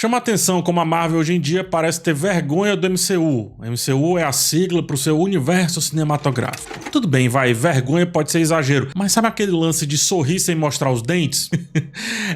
Chama atenção como a Marvel hoje em dia parece ter vergonha do MCU. O MCU é a sigla para o seu universo cinematográfico. Tudo bem, vergonha pode ser exagero, mas sabe aquele lance de sorrir sem mostrar os dentes?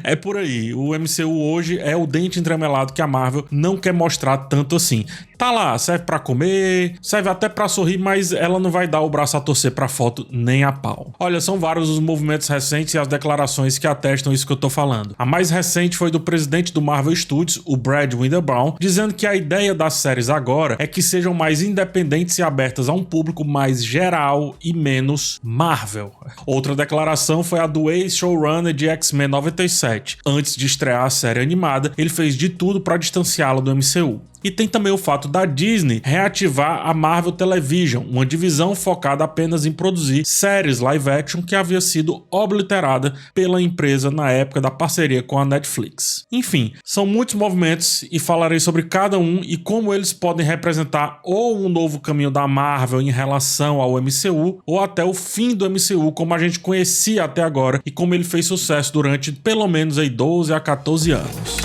É por aí, o MCU hoje é o dente entremelado que a Marvel não quer mostrar tanto assim. Tá lá, serve pra comer, serve até pra sorrir, mas ela não vai dar o braço a torcer pra foto nem a pau. Olha, são vários os movimentos recentes e as declarações que atestam isso que eu tô falando. A mais recente foi do presidente do Marvel Studios, o Brad Winderbaum, dizendo que a ideia das séries agora é que sejam mais independentes e abertas a um público mais geral e menos Marvel. Outra declaração foi a do ex-showrunner de X-Men 97. Antes de estrear a série animada, ele fez de tudo pra distanciá-la do MCU. E tem também o fato da Disney reativar a Marvel Television, uma divisão focada apenas em produzir séries live action que havia sido obliterada pela empresa na época da parceria com a Netflix. Enfim, são muitos movimentos e falarei sobre cada um e como eles podem representar ou um novo caminho da Marvel em relação ao MCU ou até o fim do MCU como a gente conhecia até agora e como ele fez sucesso durante pelo menos aí 12 a 14 anos.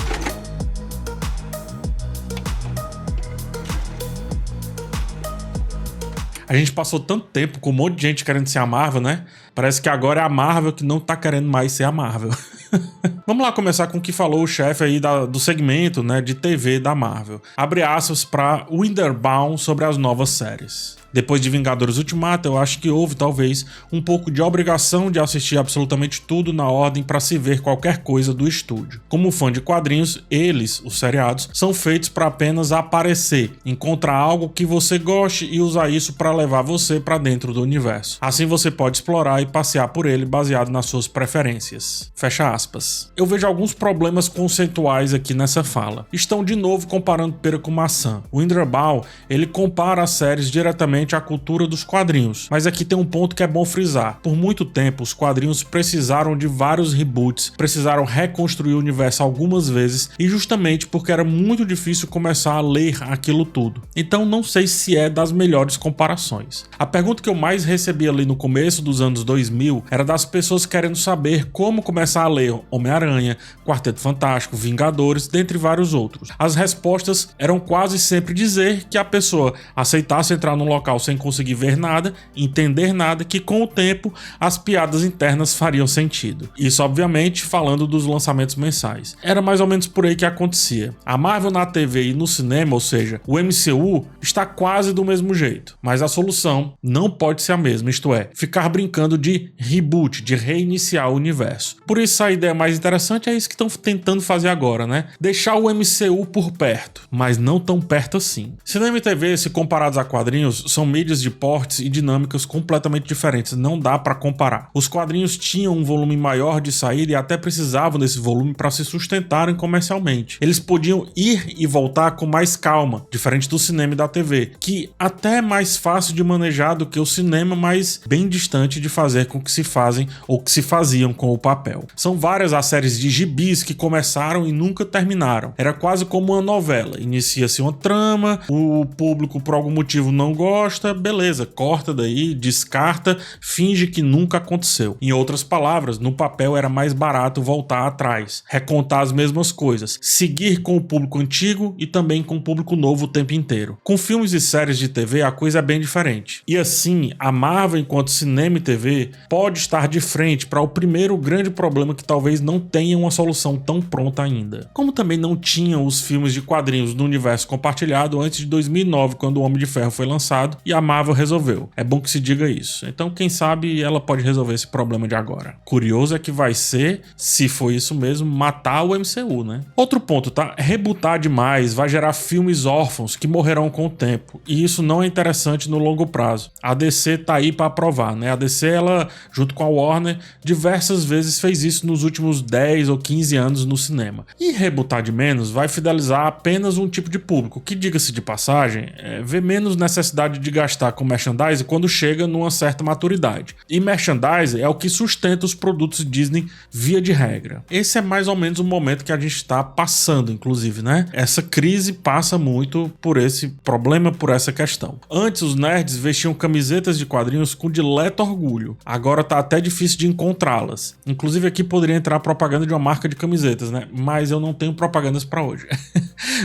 A gente passou tanto tempo com um monte de gente querendo ser a Marvel, né? Parece que agora é a Marvel que não tá querendo mais ser a Marvel. Vamos lá começar com o que falou o chefe aí do segmento, né, de TV da Marvel. Abre aspas para Winderbaum sobre as novas séries. Depois de Vingadores Ultimato, eu acho que houve, talvez, um pouco de obrigação de assistir absolutamente tudo na ordem para se ver qualquer coisa do estúdio. Como fã de quadrinhos, eles, os seriados, são feitos para apenas aparecer, encontrar algo que você goste e usar isso para levar você para dentro do universo. Assim você pode explorar e passear por ele baseado nas suas preferências. Fecha aspas. Eu vejo alguns problemas conceituais aqui nessa fala. Estão de novo comparando pera com maçã. O Winderbaum, ele compara as séries diretamente à cultura dos quadrinhos, mas aqui tem um ponto que é bom frisar. Por muito tempo, os quadrinhos precisaram de vários reboots, precisaram reconstruir o universo algumas vezes, e justamente porque era muito difícil começar a ler aquilo tudo. Então não sei se é das melhores comparações. A pergunta que eu mais recebi ali no começo dos anos 2000 era das pessoas querendo saber como começar a ler Homem-Aranha, Quarteto Fantástico, Vingadores, dentre vários outros. As respostas eram quase sempre dizer que a pessoa aceitasse entrar num local sem conseguir ver nada, entender nada, que com o tempo as piadas internas fariam sentido. Isso obviamente falando dos lançamentos mensais. Era mais ou menos por aí que acontecia. A Marvel na TV e no cinema, ou seja, o MCU, está quase do mesmo jeito, mas a solução não pode ser a mesma, isto é, ficar brincando de reboot, de reiniciar o universo. Por isso a ideia mais interessante é isso que estão tentando fazer agora, né? Deixar o MCU por perto, mas não tão perto assim. Cinema e TV, se comparados a quadrinhos, são mídias de portes e dinâmicas completamente diferentes, não dá pra comparar. Os quadrinhos tinham um volume maior de saída e até precisavam desse volume para se sustentarem comercialmente. Eles podiam ir e voltar com mais calma, diferente do cinema e da TV, que até é mais fácil de manejar do que o cinema, mas bem distante de fazer com que se fazem ou que se faziam com o papel. São várias as séries de gibis que começaram e nunca terminaram. Era quase como uma novela. Inicia-se uma trama, o público por algum motivo não gosta, beleza, corta daí, descarta, finge que nunca aconteceu. Em outras palavras, no papel era mais barato voltar atrás, recontar as mesmas coisas, seguir com o público antigo e também com o público novo o tempo inteiro. Com filmes e séries de TV a coisa é bem diferente. E assim, a Marvel enquanto cinema e TV pode estar de frente para o primeiro grande problema que talvez não tenha uma solução tão pronta ainda. Como também não tinham os filmes de quadrinhos do universo compartilhado antes de 2009, quando o Homem de Ferro foi lançado, e a Marvel resolveu. É bom que se diga isso. Então, quem sabe ela pode resolver esse problema de agora. Curioso é que vai ser, se for isso mesmo, matar o MCU, né? Outro ponto, tá? Rebootar demais vai gerar filmes órfãos que morrerão com o tempo. E isso não é interessante no longo prazo. A DC tá aí para provar, né? A DC, ela, junto com a Warner, diversas vezes fez isso nos últimos 10 ou 15 anos no cinema. E rebootar de menos vai fidelizar apenas um tipo de público, que, diga-se de passagem, vê menos necessidade de gastar com merchandising quando chega numa certa maturidade. E merchandising é o que sustenta os produtos Disney via de regra. Esse é mais ou menos o momento que a gente está passando, inclusive, né? Essa crise passa muito por esse problema, por essa questão. Antes, os nerds vestiam camisetas de quadrinhos com dileto orgulho. Agora tá até difícil de encontrá-las. Inclusive aqui poderia entrar a propaganda de uma marca de camisetas, né? Mas eu não tenho propagandas para hoje.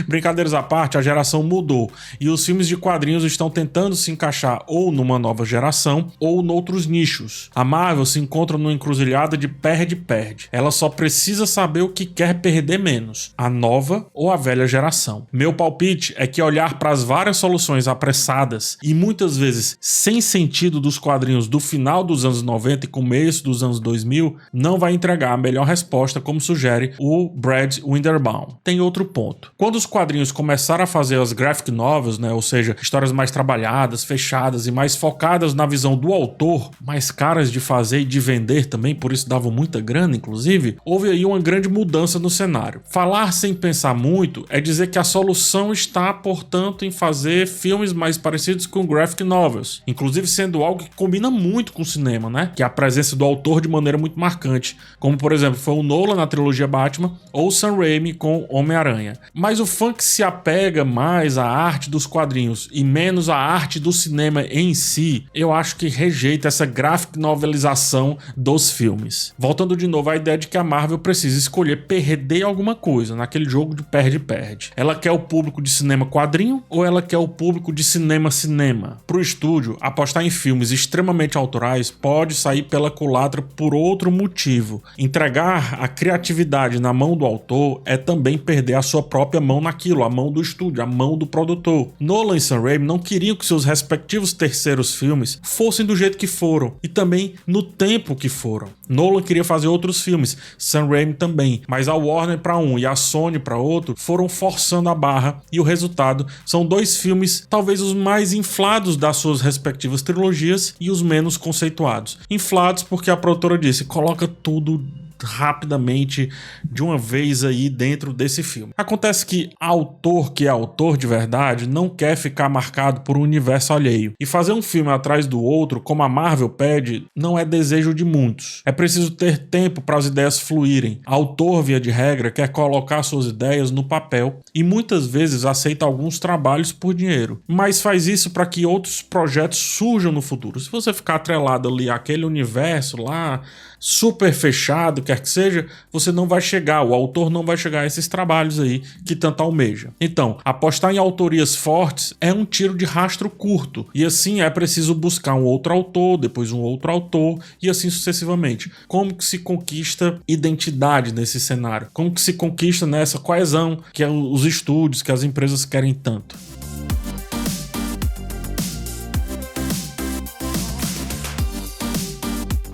Brincadeiras à parte, a geração mudou e os filmes de quadrinhos estão tentando se encaixar ou numa nova geração ou noutros nichos. A Marvel se encontra numa encruzilhada de perde-perde. Ela só precisa saber o que quer perder menos, a nova ou a velha geração. Meu palpite é que olhar para as várias soluções apressadas e muitas vezes sem sentido dos quadrinhos do final dos anos 90 e começo dos anos 2000 não vai entregar a melhor resposta, como sugere o Brad Winderbaum. Tem outro ponto. Quando os quadrinhos começaram a fazer as graphic novels, né, ou seja, histórias mais trabalhadas, fechadas e mais focadas na visão do autor, mais caras de fazer e de vender também, por isso davam muita grana, inclusive, houve aí uma grande mudança no cenário. Falar sem pensar muito é dizer que a solução está, portanto, em fazer filmes mais parecidos com graphic novels, inclusive sendo algo que combina muito com o cinema, né, que é a presença do autor de maneira muito marcante, como por exemplo foi o Nolan na trilogia Batman ou o Sam Raimi com Homem-Aranha. Mas o fã que se apega mais à arte dos quadrinhos e menos à arte do cinema em si, eu acho que rejeita essa graphic novelização dos filmes. Voltando de novo à ideia de que a Marvel precisa escolher perder alguma coisa naquele jogo de perde-perde. Ela quer o público de cinema quadrinho ou ela quer o público de cinema-cinema? Pro estúdio, apostar em filmes extremamente autorais pode sair pela culatra por outro motivo. Entregar a criatividade na mão do autor é também perder a sua própria mão naquilo, a mão do estúdio, a mão do produtor. Nolan e Sam Raimi não queriam que seus respectivos terceiros filmes fossem do jeito que foram e também no tempo que foram. Nolan queria fazer outros filmes, Sam Raimi também, mas a Warner para um e a Sony para outro foram forçando a barra e o resultado são dois filmes talvez os mais inflados das suas respectivas trilogias e os menos conceituados. Inflados porque a produtora disse, coloca tudo rapidamente de uma vez aí dentro desse filme. Acontece que autor que é autor de verdade não quer ficar marcado por um universo alheio. E fazer um filme atrás do outro, como a Marvel pede, não é desejo de muitos. É preciso ter tempo para as ideias fluírem. Autor, via de regra, quer colocar suas ideias no papel e muitas vezes aceita alguns trabalhos por dinheiro. Mas faz isso para que outros projetos surjam no futuro. Se você ficar atrelado ali àquele universo lá, super fechado, quer que seja, você não vai chegar, o autor não vai chegar a esses trabalhos aí que tanto almeja. Então, apostar em autorias fortes é um tiro de rastro curto, e assim é preciso buscar um outro autor, depois um outro autor, e assim sucessivamente. Como que se conquista identidade nesse cenário? Como que se conquista nessa coesão que os estúdios, que as empresas querem tanto?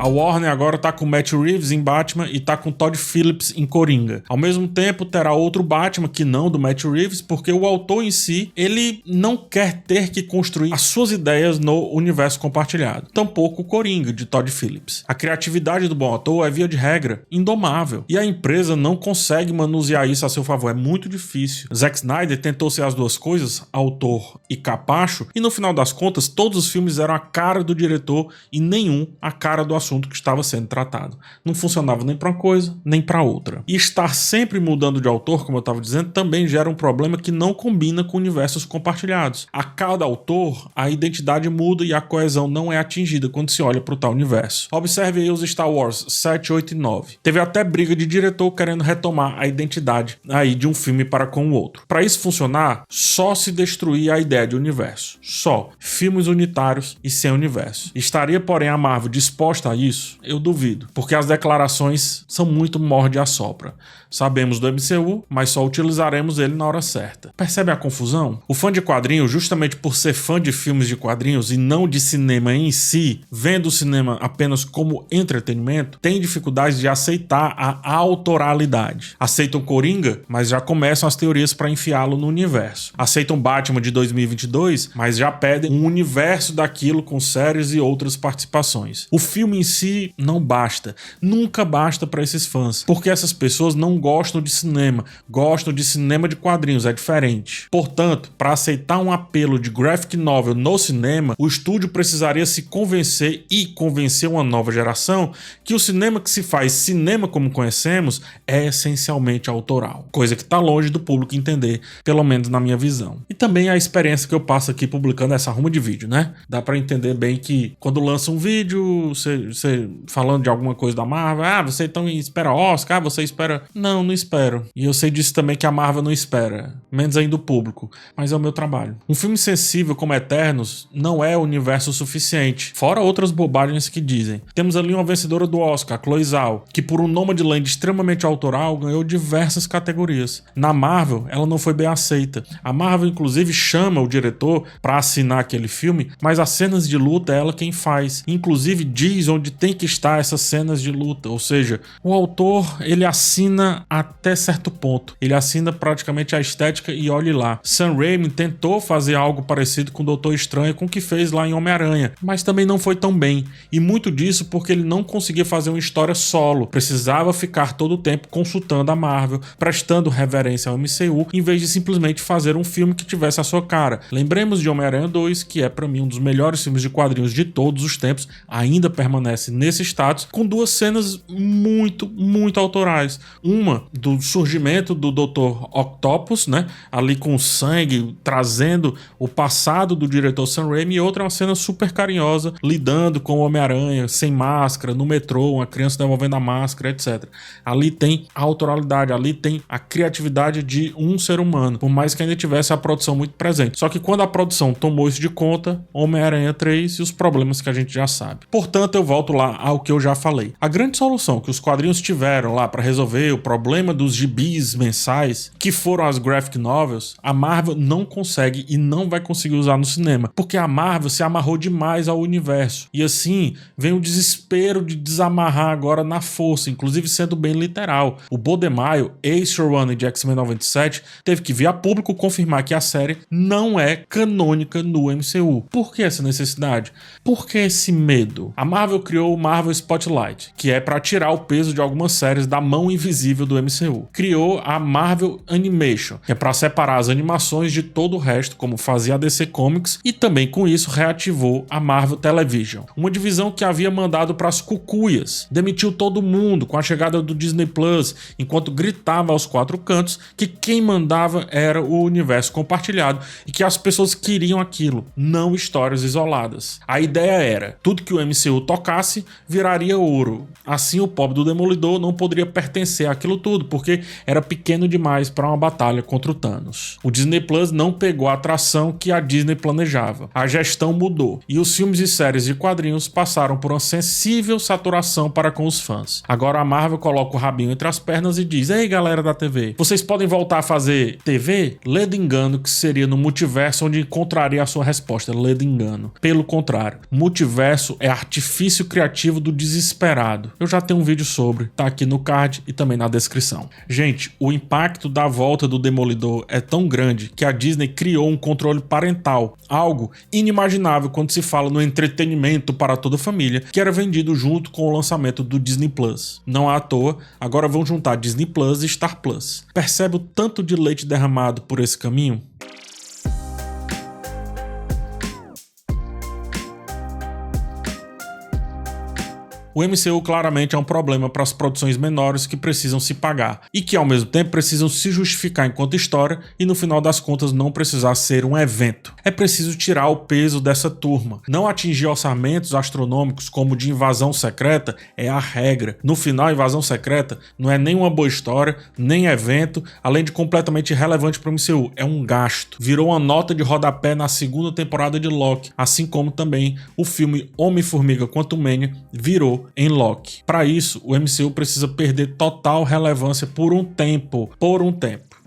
A Warner agora tá com Matt Reeves em Batman e tá com Todd Phillips em Coringa. Ao mesmo tempo, terá outro Batman que não do Matt Reeves, porque o autor em si, ele não quer ter que construir as suas ideias no universo compartilhado. Tampouco o Coringa, de Todd Phillips. A criatividade do bom ator é, via de regra, indomável. E a empresa não consegue manusear isso a seu favor. É muito difícil. Zack Snyder tentou ser as duas coisas, autor e capacho, e no final das contas, todos os filmes eram a cara do diretor e nenhum a cara do assunto que estava sendo tratado. Não funcionava nem para uma coisa, nem para outra. E estar sempre mudando de autor, como eu estava dizendo, também gera um problema que não combina com universos compartilhados. A cada autor, a identidade muda e a coesão não é atingida quando se olha para o tal universo. Observe aí os Star Wars 7, 8 e 9. Teve até briga de diretor querendo retomar a identidade aí de um filme para com o outro. Para isso funcionar, só se destruir a ideia de universo. Só. Filmes unitários e sem universo. Estaria, porém, a Marvel disposta a isso? Eu duvido, porque as declarações são muito morde-a-sopra. Sabemos do MCU, mas só utilizaremos ele na hora certa. Percebe a confusão? O fã de quadrinhos, justamente por ser fã de filmes de quadrinhos e não de cinema em si, vendo o cinema apenas como entretenimento, tem dificuldade de aceitar a autoralidade. Aceitam Coringa, mas já começam as teorias para enfiá-lo no universo. Aceitam Batman de 2022, mas já pedem um universo daquilo com séries e outras participações. O filme em si não basta. Nunca basta para esses fãs, porque essas pessoas não gostam de cinema, gostam de cinema de quadrinhos, é diferente. Portanto, para aceitar um apelo de graphic novel no cinema, o estúdio precisaria se convencer e convencer uma nova geração que o cinema que se faz cinema como conhecemos é essencialmente autoral, coisa que está longe do público entender, pelo menos na minha visão. E também a experiência que eu passo aqui publicando essa ruma de vídeo, né? Dá para entender bem que quando lança um vídeo, você falando de alguma coisa da Marvel, você então espera Oscar, você espera... Não espero. E eu sei disso também que a Marvel não espera, menos ainda o público, mas é o meu trabalho. Um filme sensível como Eternos não é universo suficiente, fora outras bobagens que dizem. Temos ali uma vencedora do Oscar, Chloe Zhao, que por um Nomadland extremamente autoral ganhou diversas categorias. Na Marvel, ela não foi bem aceita. A Marvel inclusive chama o diretor para assinar aquele filme, mas as cenas de luta é ela quem faz. Inclusive diz onde tem que estar essas cenas de luta, ou seja, o autor ele assina até certo ponto. Ele assina praticamente a estética e olhe lá. Sam Raimi tentou fazer algo parecido com o Doutor Estranho, com o que fez lá em Homem-Aranha, mas também não foi tão bem. E muito disso porque ele não conseguia fazer uma história solo. Precisava ficar todo o tempo consultando a Marvel, prestando reverência ao MCU, em vez de simplesmente fazer um filme que tivesse a sua cara. Lembremos de Homem-Aranha 2, que é para mim um dos melhores filmes de quadrinhos de todos os tempos, ainda permanece nesse status, com duas cenas muito autorais. Uma do surgimento do Dr. Octopus, né? Ali com sangue, trazendo o passado do diretor Sam Raimi, e outra é uma cena super carinhosa, lidando com o Homem-Aranha sem máscara, no metrô, uma criança devolvendo a máscara, etc. Ali tem a autoralidade, ali tem a criatividade de um ser humano, por mais que ainda tivesse a produção muito presente. Só que quando a produção tomou isso de conta, Homem-Aranha 3 e os problemas que a gente já sabe. Portanto, eu volto lá ao que eu já falei. A grande solução que os quadrinhos tiveram lá para resolver o problema dos gibis mensais, que foram as graphic novels, a Marvel não consegue e não vai conseguir usar no cinema, porque a Marvel se amarrou demais ao universo. E assim, vem o desespero de desamarrar agora na força, inclusive sendo bem literal. O Bo DeMaio, ex-showrunner de X-Men 97, teve que vir a público confirmar que a série não é canônica no MCU. Por que essa necessidade? Por que esse medo? A Marvel criou o Marvel Spotlight, que é para tirar o peso de algumas séries da mão invisível do MCU. Criou a Marvel Animation, que é para separar as animações de todo o resto, como fazia a DC Comics, e também com isso reativou a Marvel Television, uma divisão que havia mandado para as cucuias. Demitiu todo mundo com a chegada do Disney Plus, enquanto gritava aos quatro cantos que quem mandava era o universo compartilhado e que as pessoas queriam aquilo, não histórias isoladas. A ideia era, tudo que o MCU tocasse viraria ouro. Assim o pobre do Demolidor não poderia pertencer àquilo tudo, porque era pequeno demais para uma batalha contra o Thanos. O Disney Plus não pegou a atração que a Disney planejava. A gestão mudou e os filmes e séries de quadrinhos passaram por uma sensível saturação para com os fãs. Agora a Marvel coloca o rabinho entre as pernas e diz: ei galera da TV, vocês podem voltar a fazer TV? Lê engano que seria no multiverso onde encontraria a sua resposta. Lê engano. Pelo contrário, multiverso é artifício criativo do desesperado. Eu já tenho um vídeo sobre, tá aqui no card e também na descrição. Gente, o impacto da volta do Demolidor é tão grande que a Disney criou um controle parental, algo inimaginável quando se fala no entretenimento para toda a família, que era vendido junto com o lançamento do Disney Plus. Não à toa, agora vão juntar Disney Plus e Star Plus. Percebe o tanto de leite derramado por esse caminho? O MCU claramente é um problema para as produções menores que precisam se pagar e que ao mesmo tempo precisam se justificar enquanto história e no final das contas não precisar ser um evento. É preciso tirar o peso dessa turma. Não atingir orçamentos astronômicos como o de Invasão Secreta é a regra. No final, Invasão Secreta não é nem uma boa história, nem evento, além de completamente irrelevante para o MCU. É um gasto. Virou uma nota de rodapé na segunda temporada de Loki, assim como também o filme Homem-Formiga Quantumania virou em Loki. Para isso, o MCU precisa perder total relevância por um tempo.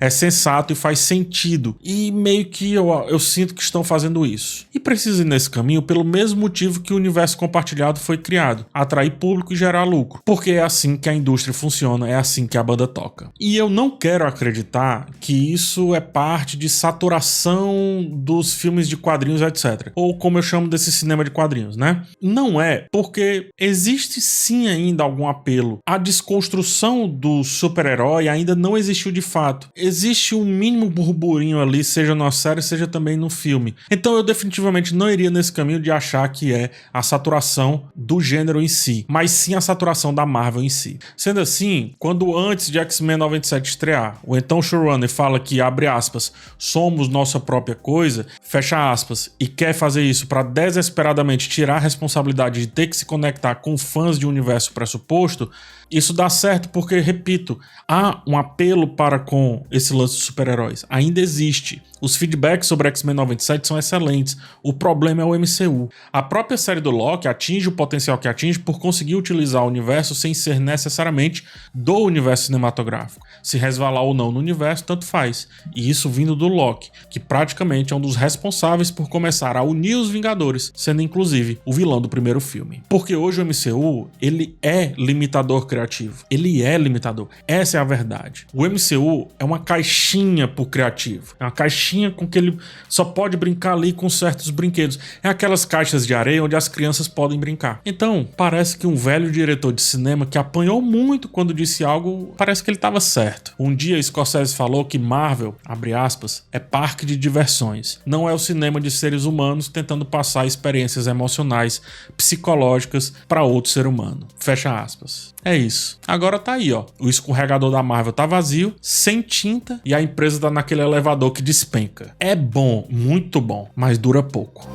é sensato e faz sentido. E meio que eu sinto que estão fazendo isso. E precisa ir nesse caminho pelo mesmo motivo que o universo compartilhado foi criado: atrair público e gerar lucro. Porque é assim que a indústria funciona, é assim que a banda toca. E eu não quero acreditar que isso é parte de saturação dos filmes de quadrinhos, etc. Ou como eu chamo desse cinema de quadrinhos, né? Não é, porque existe sim ainda algum apelo. A desconstrução do super-herói ainda não existiu de fato. Existe um mínimo burburinho ali, seja na série, seja também no filme. Então eu definitivamente não iria nesse caminho de achar que é a saturação do gênero em si, mas sim a saturação da Marvel em si. Sendo assim, quando antes de X-Men 97 estrear, o então showrunner fala que, abre aspas, somos nossa própria coisa, fecha aspas, e quer fazer isso para desesperadamente tirar a responsabilidade de ter que se conectar com fãs de um universo pressuposto, isso dá certo porque, repito, há um apelo para com esse lance de super-heróis. Ainda existe. Os feedbacks sobre X-Men 97 são excelentes. O problema é o MCU. A própria série do Loki atinge o potencial que atinge por conseguir utilizar o universo sem ser necessariamente do universo cinematográfico. Se resvalar ou não no universo, tanto faz. E isso vindo do Loki, que praticamente é um dos responsáveis por começar a unir os Vingadores, sendo inclusive o vilão do primeiro filme. Porque hoje o MCU, ele é limitador criativo. Ele é limitador. Essa é a verdade. O MCU é uma caixinha pro criativo. É uma caixinha com que ele só pode brincar ali com certos brinquedos. É aquelas caixas de areia onde as crianças podem brincar. Então, parece que um velho diretor de cinema que apanhou muito quando disse algo, parece que ele estava certo. Um dia Scorsese falou que Marvel, abre aspas, é parque de diversões. Não é o cinema de seres humanos tentando passar experiências emocionais, psicológicas para outro ser humano. Fecha aspas. É isso. Agora tá aí, ó. O escorregador da Marvel tá vazio, sem tinta, e a empresa tá naquele elevador que despenca. É bom, muito bom, mas dura pouco.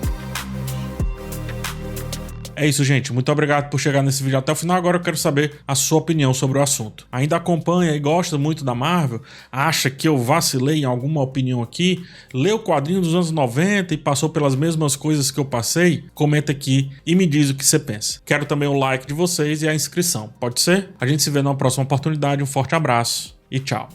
É isso, gente. Muito obrigado por chegar nesse vídeo até o final. Agora eu quero saber a sua opinião sobre o assunto. Ainda acompanha e gosta muito da Marvel? Acha que eu vacilei em alguma opinião aqui? Leu o quadrinho dos anos 90 e passou pelas mesmas coisas que eu passei? Comenta aqui e me diz o que você pensa. Quero também o like de vocês e a inscrição. Pode ser? A gente se vê numa próxima oportunidade. Um forte abraço e tchau.